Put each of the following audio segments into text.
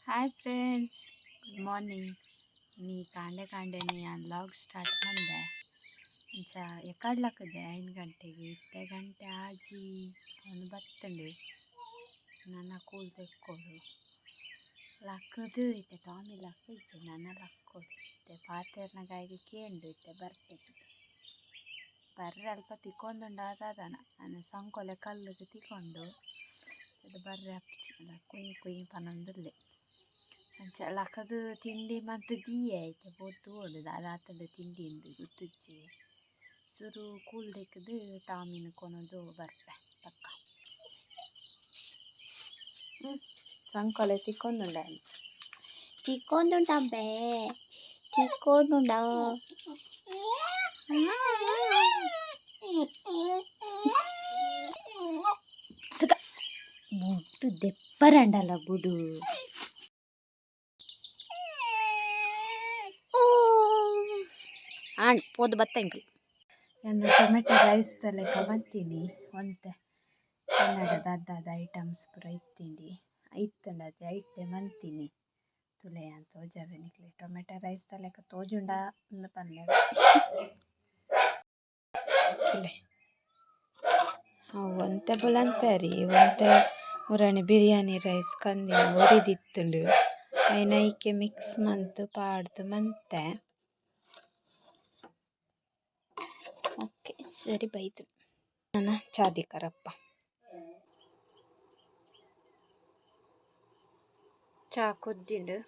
Hi friends, good morning. ನೀ ಕಾಂಡೆ ಕಾಂಡೆನೆ ನಾನು ಲಾಗ್ ಸ್ಟಾರ್ಟ್ ಮಾಡಿದೆ. ಅಂಚ ಎಕಾಡ್ಲಕ್ಕದೆ 5 ಗಂಟೆಗೆ ಇತ್ತೆ ಗಂಟೆ ಆಜಿ ಅವನು ಬತ್ತಂಡು ನನ್ನ ಕೂಲ್ ತೆಕ್ಕೋಡು ಲಕ್ಕದು ಇತ್ತೆ ಟಾಮಿ ಲಕ್ಕ ಇತ್ತೆ ನನ್ನ ಲಕ್ಕೋಡು ಇತ್ತೆ ಪಾತೆರ್ನ ಗಾಯಿಗೆ ಕೇಂಡು ಇತ್ತೆ ಬರ್ತೆಗೆ ಬರ್ರೆ ಅಲ್ಪ ತಿಕ್ಕೊಂಡುಂಡಾದನ ನಾನು ಸಂಕೊಲೆ ಕಲ್ಲಿಗೆ ತಿಕ್ಕೊಂಡು ಅದು ಬರ್ರೆ ಹಪ್ಚಿ ಕುಯ್ ಕುಯ್ ಪನೊಂದುಲ್ಲೆ ಅಂಚ ಲಕ್ಕದು ತಿಂಡಿ ಮತ್ತು ದೀಯೆ ಐತೆ ಪೋತು ಓಡುದು ಅದಾತಂದು ತಿಂಡಿ ಉಂಡು ಗುತ್ತುಚ್ಚಿ ಸುರು ಕೂಲ್ ತೆಕ್ಕದು ಟಾಮಿನ ಕೊನೋದು ಬರ್ಪೆ ಪಕ್ಕ ಸಂಕೊಲೆ ತಿಕ್ಕೊಂಡುಂಡ ತಿಕ್ಕೊಂಡುಂಟಬ್ಬೆ ತಿಕ್ಕೊಂಡುಂಡ ಬುಟ್ಟು ದೆಪ್ಪರಂಡಲ್ಲ ಬುಡು ಪೋದು ಬತ್ತ ಇಂಕಲ್ ನಾನು ಟೊಮೆಟೊ ರೈಸ್ ಲೆಕ್ಕ ಬಂತೀನಿ ಒಂತೆ ಕನ್ನಡದ ಅದಾದ ಐಟಮ್ಸ್ ಪೂರ ಇತ್ತೀನಿ ಐತಂಡದೆ ಐಟೆ ಮಂತೀನಿ ತುಲೆ ಅಂತ ತೋಜಾವೆ ನಿಕ್ಲೆ ಟೊಮೆಟೊ ರೈಸ್ ಲೆಕ್ಕ ತೋಜುಂಡ ಒಂದು ಪಲ್ಯ ತುಲೆ ಅವು ಒಂತೆ ಬುಲಂತರಿ ಒಂತೆ ಮುರಾಣಿ ಬಿರಿಯಾನಿ ರೈಸ್ ಕಂದಿನ ಉರಿದಿತ್ತುಂಡು ಐನೈಕೆ ಮಿಕ್ಸ್ ಮಂತು ಪಾಡ್ದು ಮಂತೆ ಓಕೆ ಸರಿ ಬೈತು ನನ್ನ ಚಾದಿಕರಪ್ಪ ಚಾ ಕುದ್ದಿಂಡು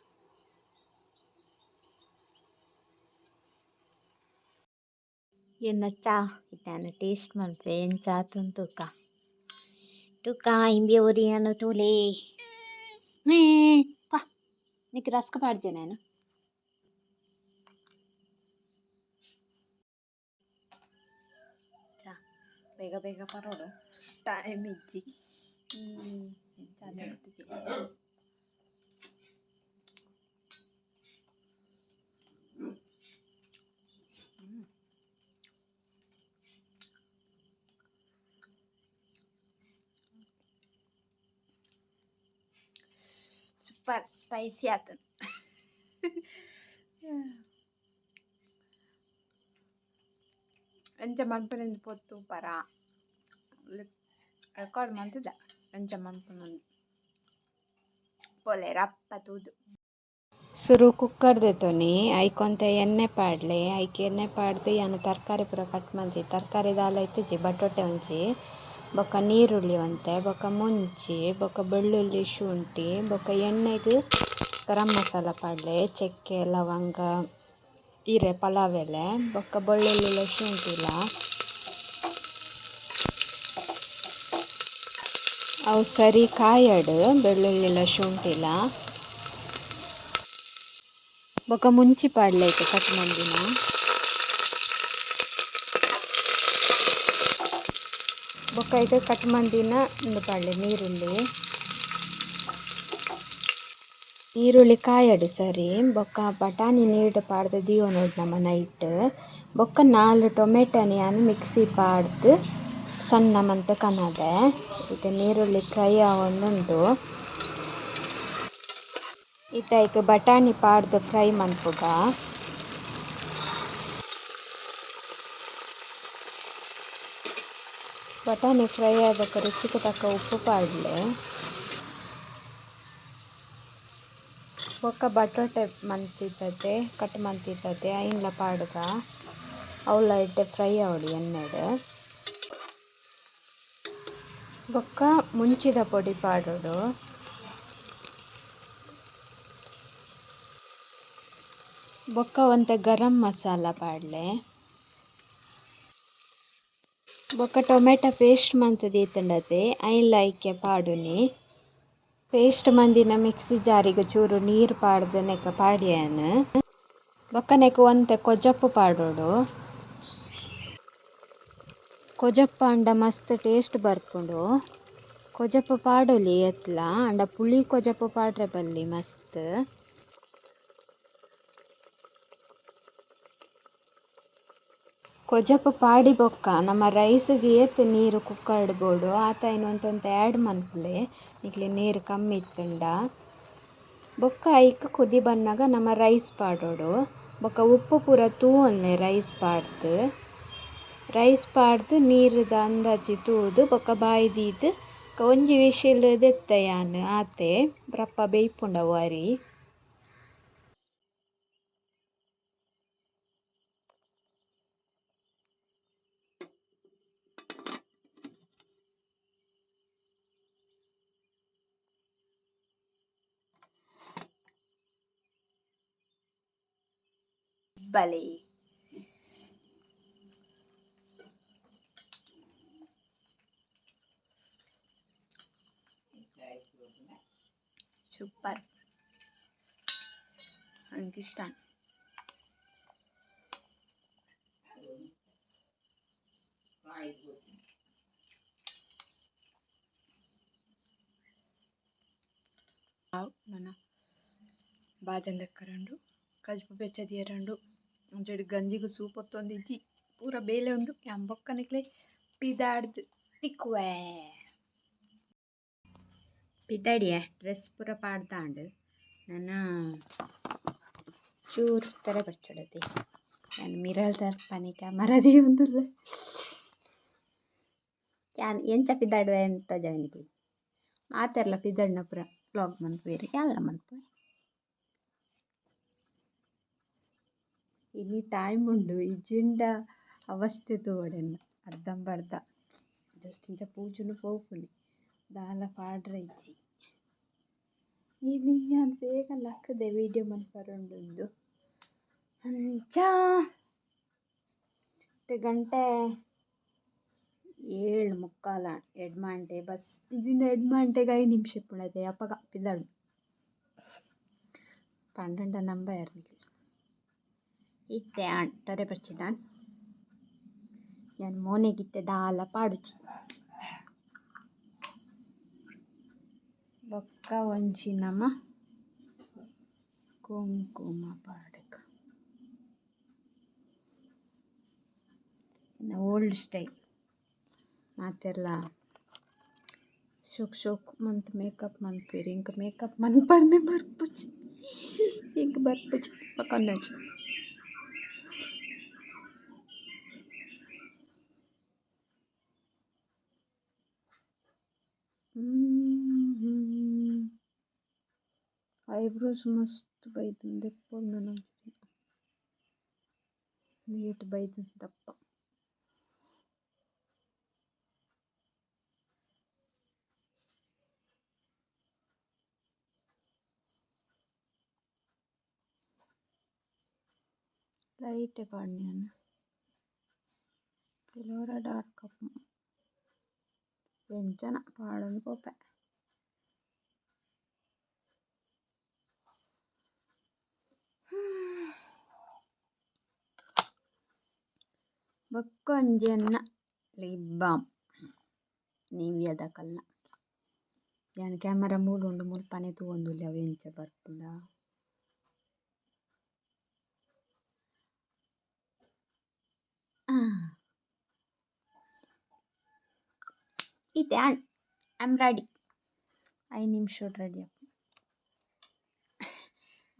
ಎನ್ನ ಚಾ ಇತ್ತಾನ ಟೇಸ್ಟ್ ಮಲ್ಪೆ ಏನು ಚಾ ತುಂತುಕ ಟುಕ ಇಂಬೆ ಉರಿಯನು ತೂಲೆ ಪಾ ನಿಕ್ಕೆ ರಸ್ಕ ಪಾಡ್ದೆ ನಾನು ಚಾ ಬೇಗ ಬೇಗ ಪರೋಡು ಟೈಮ್ ಇಜ್ಜಿ ಚಾ ತಗೊಳ್ತಿದ್ದೆ ಸೂಪರ್ ಸ್ಪೈಸಿ ಆತ ಎಂಚ ಮಲ್ಪನೆಂದು ಪೊತ್ತು ಪರ ರೆಕಾರ್ಡ್ ಮಾಡ್ತಿದ್ದ ಎಂಚ ಮಲ್ಪನೊಂದು ಪೊಲೆ ರಪ್ಪ ತೂದು ಸುರು ಕುಕ್ಕರ್ ದೆತೊನಿ ಐಕೊಂತ ಎಣ್ಣೆ ಪಾಡ್ಲೆ ಐಕೆ ಎಣ್ಣೆ ಪಾಡ್ದು ಯಾನು ತರಕಾರಿ ಪೂರ ಕಟ್ ಮಂತಿ ತರಕಾರಿ ದಾಲ ಇತ್ತಿಜಿ ಬಟೋಟೆ ಒಂಜಿ ಬೊಕ್ಕ ನೀರುಳ್ಳಿ ಒಂತೆ ಬೊಕ್ಕ ಮುಂಚಿ ಬೊಕ್ಕ ಬೆಳ್ಳುಳ್ಳಿ ಶುಂಠಿ ಬೊಕ್ಕ ಎಣ್ಣೆಗೆ ಗರಂ ಮಸಾಲ ಪಾಡ್ಲೆ ಚಕ್ಕೆ ಲವಂಗ ಈರೆ ಪಲಾವ್ ಎಲೆ ಬೊಕ್ಕ ಬೆಳ್ಳುಳ್ಳಿ ಶುಂಠಿಲ ಅವು ಸರಿ ಕಾಯಡು ಬೆಳ್ಳುಳ್ಳಿ ಶುಂಠಿಲ ಬೊಕ್ಕ ಮುಂಚಿ ಪಾಡ್ಲೈತೆ ಕಟ್ ಮಂದಿನ ಬೊಕ್ಕ ಇದು ಕಟ್ ಮಂದಿನ ಒಂದು ಪಾಡ್ಲೆ ನೀರುಳ್ಳಿ ಕಾಯಡು ಸರಿ ಬೊಕ್ಕ ಬಟಾಣಿ ನೀರು ಪಾಡ್ದು ದಿಯೋ ನೋಡು ನಮ್ಮ ನೈಟ್ ಬೊಕ್ಕ 4 ಟೊಮೆಟೊನಿ ನಾನು ಮಿಕ್ಸಿ ಪಾಡ್ದು ಸಣ್ಣ ಮಂತ ಕನದೆ ಇದು ನೀರುಳ್ಳಿ ಫ್ರೈ ಆವೊಂದುಂಡು ಇತ್ತಾಯ್ತು ಬಟಾಣಿ ಪಾಡ್ದು ಫ್ರೈ ಮನ್ಪುಗ ಬಟಾಣಿ ಫ್ರೈ ಆದಕ್ಕೆ ರುಚಿಗೆ ತಕ್ಕ ಉಪ್ಪು ಪಾಡ್ಲೆ ಬೊಕ್ಕ ಬಟಾಟೆ ಮಂತಿದ್ದತೆ ಕಟ್ ಮಂತಿದ್ದತೆ ಐನ್ಲ ಪಾಡ್ಗ ಅವಳ ಇಟ್ಟೆ ಫ್ರೈ ಆವಡು ಎಣ್ಣೆಡು ಬೊಕ್ಕ ಮುಂಚಿದ ಪೊಡಿ ಪಾಡೋಡು ಬೊಕ್ಕ ಒಂತೆ ಗರಂ ಮಸಾಲ ಪಾಡ್ಲೆ ಬೊಕ್ಕ ಟೊಮೆಟೊ ಪೇಸ್ಟ್ ಮಂತುದು ಇತ್ತಂಡತೆ ಐನ್ಲ ಐಕೆ ಪಾಡುನಿ ಪೇಸ್ಟ್ ಮಂದಿನ ಮಿಕ್ಸಿ ಜಾರಿಗೆ ಚೂರು ನೀರು ಪಾಡ್ದು ನೆಕ್ಕ ಪಾಡ್ಯಾನು ಬೊಕ್ಕ ನೆಕ್ಕ ಒಂತೆ ಕೊಜಪ್ಪು ಪಾಡೋಡು ಕೊಜಪ್ಪ ಅಂಡ ಮಸ್ತ್ ಟೇಸ್ಟ್ ಬರ್ಪುಂಡು ಕೊಜಪ್ಪು ಪಾಡೋಲಿ ಎತ್ಲ ಅಂಡ ಪುಳಿ ಕೊಜಪ್ಪು ಪಾಡ್ರೆ ಬಲ್ಲಿ ಮಸ್ತ್ ಕೊಜಪ್ಪು ಪಾಡಿ ಬೊಕ್ಕ ನಮ್ಮ ರೈಸ್ಗೆ ಏತ್ ನೀರು ಕುಕ್ಕರ್ಡ್ ಬೋಡು ಆತ ಇನ್ನೊಂದು ಆ್ಯಡ್ ಮನ್ಪುಲೆ ನಿಕ್ಲೆ ನೀರು ಕಮ್ಮಿ ಇತ್ತುಂಡ ಬೊಕ್ಕ ಐಕ್ ಕುದಿ ಬಂದಾಗ ನಮ್ಮ ರೈಸ್ ಪಾಡೋಡು ಬೊಕ್ಕ ಉಪ್ಪು ಪೂರ ತೂವೊನ್ನೆ ರೈಸ್ ಪಾಡ್ದು ನೀರ್ದ ಅಂದಾಜಿ ತೂದು ಬೊಕ್ಕ ಬಾಯಿ ದೀದ್ ಒಂಜಿ ವಿಶಿಲ್ ದೆತ್ತ ಯಾನ್ ಆತೆ ರಪ್ಪ ಬೇಯ್ಪುಂಡ ವಾರಿ. ಬಲೆ ಸೂಪರ್, ನನಗಿಷ್ಟ. ನನ್ನ ಬಾಜಂದಕ್ಕರಂಡು ಕಜ್ಪು ಬೆಚ್ಚದಿಯರಂಡು ಒಂಜೆಡು ಗಂಜಿಗೂ ಸೂಪ್ ಒತ್ತೊಂದಿಜ್ಜಿ ಪೂರ ಬೇಲೆ ಉಂಡು ಎಂಬೊಕ್ಕನಿಕ್ಲೆ ಪಿದಾಡ್ದು ತಿಕ್ಕುವೆ ಪಿದಾಡಿಯ ಡ್ರೆಸ್ ಪೂರ ಪಾಡ್ದಾಂಡು ನನ್ನ ಚೂರು ತರ ಬರ್ಚಡತೆ ನಾನು ಮಿರಲ್ ತರ್ಪನೆ ಕ್ಯಾಮರಾದಿ ಒಂದುಲ್ಲ ಕ್ಯಾನ್ ಎಂಚ ಪಿದಾಡುವೆ ಅಂತ ಜವನಿಗೆ ಮಾತೆರ್ಲ ಪಿದಾಡ್ನ ಪೂರ ವ್ಲಾಗ್ ಮನ್ಪುವೆರು ಎಲ್ಲ ಮನ್ಪುವೆ. ಇನಿ ಟೈಮ್ ಉಂಡು ಇಜ್ಜಿಂಡ ಅವಸ್ಥೆ ತೋಡೆನ್ನ ಅರ್ಧಂಬರ್ಧ ಜಸ್ಟ್ ಇಂಚ ಪೂಜೆನು ಪೋಪುನಿ ದಾಲ ಪಾಡ್ರ ಇಜ್ಜಿ ಇದು ನಾನು ಬೇಗ ಲಕ್ಕದೆ ವೀಡಿಯೋ ಮನ್ಪರೊಂದು ಅಂಚ ಗಂಟೆ 7:45 ಎಡ್ಮಾಂಟೆ ಬಸ್ ಇಜಿಂದ ಎಡ್ಮಾಂಟೆಗೆ 5 ನಿಮಿಷ ಪುಣತೆ ಅಪ್ಪಗ ಪಿದಾಡು 12 ನಂಬರ್ ಇತ್ತೆ ಆಣ್ ತರೆ ಬರ್ಚಿದಾಣ್ ನಾನು ಮೋನೆಗಿತ್ತೆ ದಾಲ ಪಾಡುಚಿ ಬೊಕ್ಕ ಒಂಜಿ ನಮ ಕುಂಕುಮ ಪಾಡಕ ಓಲ್ಡ್ ಸ್ಟೈಲ್ ಮಾತೆರ್ಲ ಶೋಕ್ ಮಂತ್ ಮೇಕಪ್ ಮನ್ಪೇರು ಇಂಕ ಮೇಕಪ್ ಮನ್ಪರ್ನೆ ಬರ್ಪುಜಿ ಇಂಕ ಬರ್ಪುಜಿ ಪಕೊಂಡಂಚಿ ಐಬ್ರೋಸ್ ಮಸ್ತ್ ಬೈದು ದೆಪ್ಪೊಂಡು ನೀಟ್ ಬೈದು ದಪ್ಪ ಲೈಟೇ ಪಾಡ್ನ ಕೆಲವರ ಡಾರ್ಕ್ ವ್ಯಂಜನ ಪಾಡೊಂದು ಪೋಪೆ ಬೊಕ್ಕ ಒಂಜಿ ಎನ್ನ ಲಿಪ್ ಬಾಮ್ ನೀವಿಯದ ಕಲ್ಲ ಯಾನ್ ಕ್ಯಾಮರಾ ಮೂಲು ಮುಲ್ಪನೆ ತೂವೊಂದುಲ್ಲೆ ಅವು ಎಂಚ ಬರ್ಪುಂಡ ಇತ್ತೆ ಆಣ್ ಐ ಆಮ್ ರೆಡಿ 5 ನಿಮಿಷ ರೆಡಿ ಅಪ್ಪ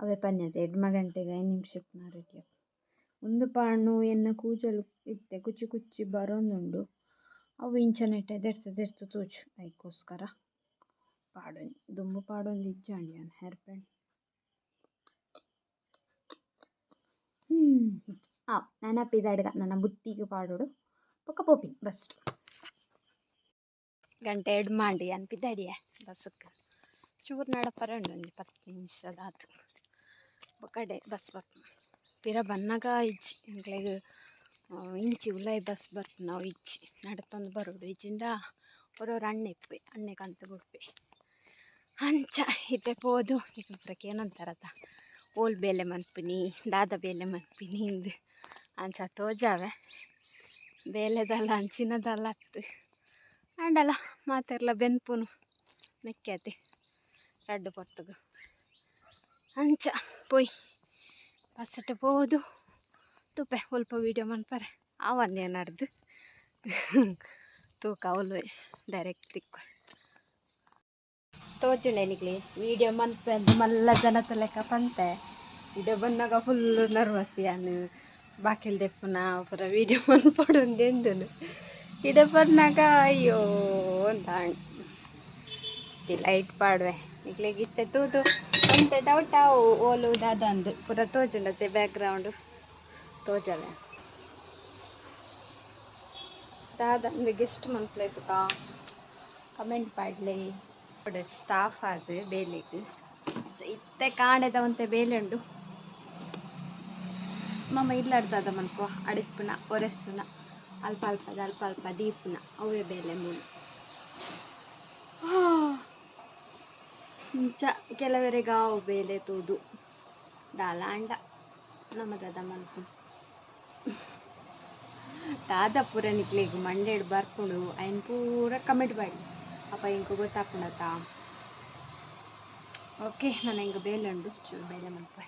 ಅವೇ ಪನ್ಯತೆ 2 ಗಂಟೆಗೆ 5 ನಿಮಿಷ ಪುನಃ ರೆಡಿ ಅಪ್ಪ ಒಂದು ಪಾಣು ಎನ್ನ ಕೂಜಲು ಇತ್ತೆ ಕುಚ್ಚಿ ಕುಚ್ಚಿ ಬರೋಂದುಂಡು ಅವು ಇಂಚನೆಟ್ಟೆ ದೆರ್ತು ತೂಜು ಅದಕ್ಕೋಸ್ಕರ ಪಾಡೊಂದು ದುಂಬು ಪಾಡೊಂದು ಇಜ್ಜಾಂಡು ನಾನು ಹೇರ್ ಬ್ಯಾಂಡ್ ನನ್ನ ಪಿದಾಡ್ಗ ನನ್ನ ಬುತ್ತಿಗೆ ಪಾಡೋಡು ಪೊಕ್ಕ ಪೋಪಿನಿ ಬಸ್ಟ್ ಗಂಟೆ 2 ಮಾಡಿ ಅನ್ ಪಿದಾಡಿಯ ಬಸ್ಸಕ್ಕೆ ಚೂರು ನಡಪರಂಡು ಒಂಜಿ 10 ನಿಮಿಷದ ಆತು ಬೊಕ್ಕಡೆ ಬಸ್ ಬರ್ಪು ಪಿರ ಬನ್ನಗ ಇಜ್ಜಿ ಅಂಕ್ಲೆಗ್ ಇಂಚಿ ಉಲಾಯಿ ಬಸ್ ಬರ್ಪು ನಾವು ಇಜ್ಜಿ ನಡತೊಂದು ಬರೋಡು ಇಜ್ಜಿಂಡ ಒರೊರು ಅಣ್ಣೆ ಕಂತು ಬಿಡ್ಪೆ ಅಂಚ ಇತ್ತೆ ಪೋದು ಈಗ ಪ್ರಕ್ಕೆ ಏನಂತಾರತ್ತ ಓಲ್ ಬೇಲೆ ಮನ್ಪಿನಿ ದಾದ ಬೇಲೆ ಮನ್ಪಿನಿ ಇಂದು ಅಂಚ ತೋಜಾವೆ ಬೇಲೆದಲ್ಲ ಅಂಚಿನದಲ್ಲ ಅತ್ತು ಅಂಡಲ ಮಾತೆರ್ಲ ಬೆನ್ಪುನು ನೆಕ್ಕ್ಯಾತೆ ರಡ್ಡು ಪೊರ್ತುಗು ಅಂಚ ಪೋಯ್ ಬಸ್ಸಟ್ಟು ಪೋದು ತುಪ್ಪೆ ಸ್ವಲ್ಪ ವೀಡಿಯೋ ಮನ್ಪರೆ ಆವಂದೇ ನಡ್ದು ತೂಕ ಒಲ್ವೆ ಡೈರೆಕ್ಟ್ ತಿಕ್ಕು ತೋಚುಂಡೆ ನಿಕ್ಲಿ ವೀಡಿಯೋ ಮನ್ಪೆ ಅಂತ ಮಲ್ಲ ಜನತ ಲೆಕ್ಕ ಪಂತೆ ಇಡೆ ಬಂದಾಗ ಫುಲ್ಲು ನರ್ವಸ್ ಯಾನು ಬಾಕಿಲ್ ದೆಪ್ಪುನ ಪೂರ ವೀಡಿಯೋ ಮನ್ಪಡೊಂದೆಂದುನು ಇಡೆ ಬಂದಾಗ ಅಯ್ಯೋ ಅಂತ ಲೈಟ್ ಪಾಡುವೆ ನಿಕ್ಲೆ ಗಿತ್ತೆ ತೂತು ಅಂತೆ ಡೌಟಾ ಓಲು ದಾದಂದು ಪೂರ ತೋಜುಂಡತೆ ಬ್ಯಾಕ್ಗ್ರೌಂಡು ತೋಜವೆ ದಾದಂದು ಗೆಸ್ಟ್ ಮನ್ಪ್ಲೆ ತುಕಾ ಕಮೆಂಟ್ ಪಾಡ್ಲೆ ಸ್ಟಾಫ್ ಅದು ಬೇಲೆಗ್ ಇತ್ತೆ ಕಾಂಡೆದ ಒಂತೆ ಬೇಲೆ ಉಂಡು ಮಮ್ಮ ಇಲ್ಲಾಡ್ತದ ಮನ್ಪು ಅಡಿಪ್ಪುನ ಒರೆಸುನ ಅಲ್ಪ ಅಲ್ಪ ದೀಪುನ ಅವೇ ಬೇಲೆ ಮೂಲ ಇಂಚ ಕೆಲವರಿಗೆ ಅವು ಬೇಲೆ ತೂದು ದಾಲ ಅಂಡ ನಮ್ಮದದ ಮನ್ಪು ದಾದ ಪೂರ ನಿಕ್ಲಿಗೆ ಮಂಡೇಡ್ ಬರ್ಕೊಂಡು ಅಯ್ಯನ್ ಪೂರ ಕಮೆಂಟ್ ಮಾಡಿ ಅಪ್ಪ ಹಿಂಗೆ ಗೊತ್ತಾಪಣತ ಓಕೆ ನಾನು ಹಿಂಗೆ ಬೇಲೆ ಉಂಡು ಚೂರು ಬೇಲೆ ಮನ್ಪೆ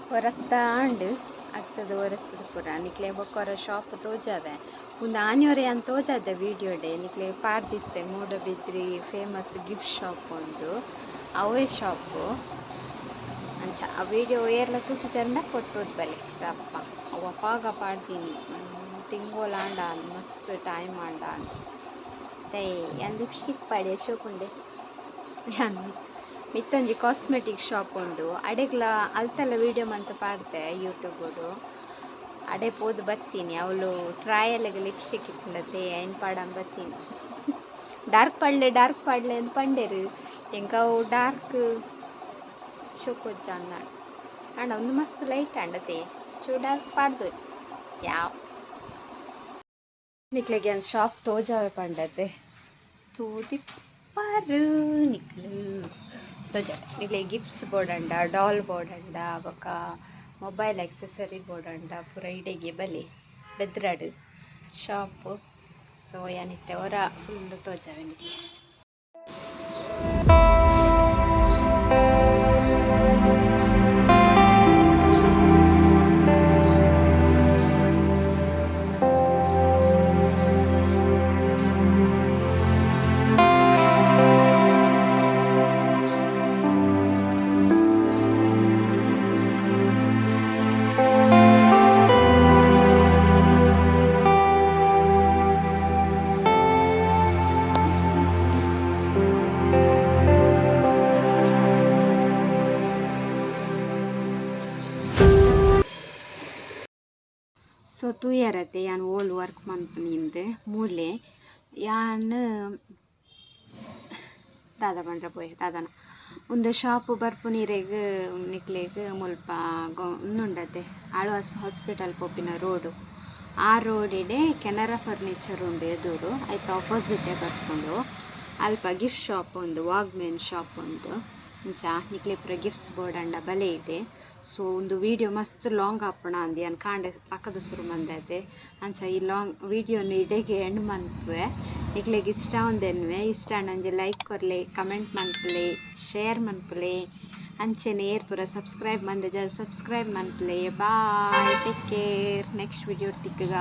ಹೊರತ್ತಾಂಡು ಅರ್ಥದ ಒರೆಸದು ಪೂರ ನಿಕ್ಲೆ ಬೊಕ್ಕರ ಶಾಪ್ ತೋಜಾವೆ ಒಂದು ಆನೆಯವರೇ ಅಂತ ತೋಜಾದ ವೀಡಿಯೋ ಡೇ ನಿಕ್ಲೆ ಪಾಡ್ದಿತ್ತೆ ಮೂಡಬಿದ್ರಿ ಫೇಮಸ್ ಗಿಫ್ಟ್ ಶಾಪ್ ಒಂದು ಅವೇ ಶಾಪು ಅಂಚ ಆ ವೀಡಿಯೋ ಏರ್ಲ ತುಟ್ಟು ಚಂದ ಕೊತ್ತೋದು ಬಲೆ ರಪ್ಪ ಅವ ಪಾಗ ಪಾಡ್ತೀನಿ ತಿಂಗೋಲಾಂಡ ಮಸ್ತ್ ಟೈಮ್ ಆಂಡ ಅಂತ ಯಾನ್ ಲಿಪ್ಸ್ಟಿಕ್ ಪಾಡಿ ಶೋಕುಂಡೆ ಯಾನ್ ಮಿತ್ತೊಂಜಿ ಕಾಸ್ಮೆಟಿಕ್ ಶಾಪ್ ಉಂಡು ಅಡೆಗ್ಲ ಅಲ್ತೆಲ್ಲ ವೀಡಿಯೋ ಮಂತ್ ಪಾಡ್ತೆ ಯೂಟ್ಯೂಬರು ಅಡೆ ಪೋದು ಬತ್ತೀನಿ ಅವಳು ಟ್ರಯಲ್ಗೆ ಲಿಪ್ಸ್ಟಿಕ್ ಇಟ್ಟತೆ ಏನು ಪಾಡಂಗೆ ಬತ್ತೀನಿ ಡಾರ್ಕ್ ಪಾಡ್ಲೆ ಅಂತ ಪಂಡೇರು ಹೆಂಗ ಅವು ಡಾರ್ಕ್ ಶೋಕೋಜ್ಜ ಅಂದಾಡು ಅಣ್ಣ ಒಂದು ಮಸ್ತ್ ಲೈಟ್ ಅಂಡತೆ ಚೂ ಡಾರ್ಕ್ ಪಾಡ್ದು ಯಾವ ನಿಕ್ಲೆಗೆ ಒಂದು ಶಾಪ್ ತೋಜಾವೆ ಪಂಡತೆ ತೂದಿ ಪಾರು ನಿಕ್ಲು ನಿಕ್ಲೆ ಗಿಫ್ಟ್ಸ್ ಬೋರ್ಡ್ ಅಂಡ ಡಾಲ್ ಬೋರ್ಡ್ ಅಂಡ ಬೊಕ ಮೊಬೈಲ್ ಆಕ್ಸೆಸರಿ ಬೋರ್ಡ್ ಅಂಡ ಪೂರ ಇಡೆಗೆ ಬಲೆ ಬೆದ್ರಾಡು ಶಾಪು ಸೊ ಏನಿತ್ತೆ ಹೊರ ಫುಲ್ಲು ತೋಜಾವೆ ನಿಕ್ಲೆ ಸೊ ತೂಯರತೆ ಯಾನ್ ಓಲ್ ವರ್ಕ್ ಮನ್ಪುನಿಂದ ಮೂಲೆ ಯಾನ್ ದಾದ ಬಂಡ್ರೆ ಪೋಯ್ ದಾದನ ಒಂದು ಶಾಪ್ ಬರ್ಪುನಿರೆಗ್ ನಿಕ್ಲೆಗ್ ಮುಲ್ಪ ಉಂದುಂಡತೆ ಆಳ್ವಾಸ್ ಹಾಸ್ಪಿಟಲ್ ಪೋಪಿನ ರೋಡು ಆ ರೋಡಿಡೆ ಕೆನರಾ ಫರ್ನಿಚರ್ ಉಂಡು ಎದುರು ಆಯ್ತು ಆಪೋಸಿಟೇ ಬರ್ಕೊಂಡು ಅಲ್ಪ ಗಿಫ್ಟ್ ಶಾಪ್ ಒಂದು ವಾಗ್ಮೆನ್ ಶಾಪ್ ಉಂಡು ಇಂಚ ನಿಕ್ಲೆ ಪೂರ ಗಿಫ್ಟ್ಸ್ ಬೋರ್ಡ್ ಅಂಡ ಬಲೆ ಇದೆ ಸೊ ಒಂದು ವೀಡಿಯೋ ಮಸ್ತ್ ಲಾಂಗ್ ಆಪಣ ಅಂದು ಅನ್ ಕಾಂಡೆ ಪಕ್ಕದ ಸುರು ಮಂದತೆ ಅಂಚ ಈ ಲಾಂಗ್ ವೀಡಿಯೋನು ಇಡೆಗೆ ಎಂಡ್ ಮನ್ಪುವೆ ನಿಕ್ಲೆಗೆ ಇಷ್ಟ ಒಂದೆನ್ವೆ ಇಷ್ಟ ಅಂಜಿ ಲೈಕ್ ಕೊರ್ಲೆ ಕಮೆಂಟ್ ಮನ್ಪುಲೆ ಶೇರ್ ಮನ್ಪುಲೆ ಅಂಚೆನೆ ಏರ್ ಪೂರ ಸಬ್ಸ್ಕ್ರೈಬ್ ಮಂದೆ ಜರ ಸಬ್ಸ್ಕ್ರೈಬ್ ಮನ್ಪುಲೆ. Bye, take care. Next video ತಿಕ್ಕಗ.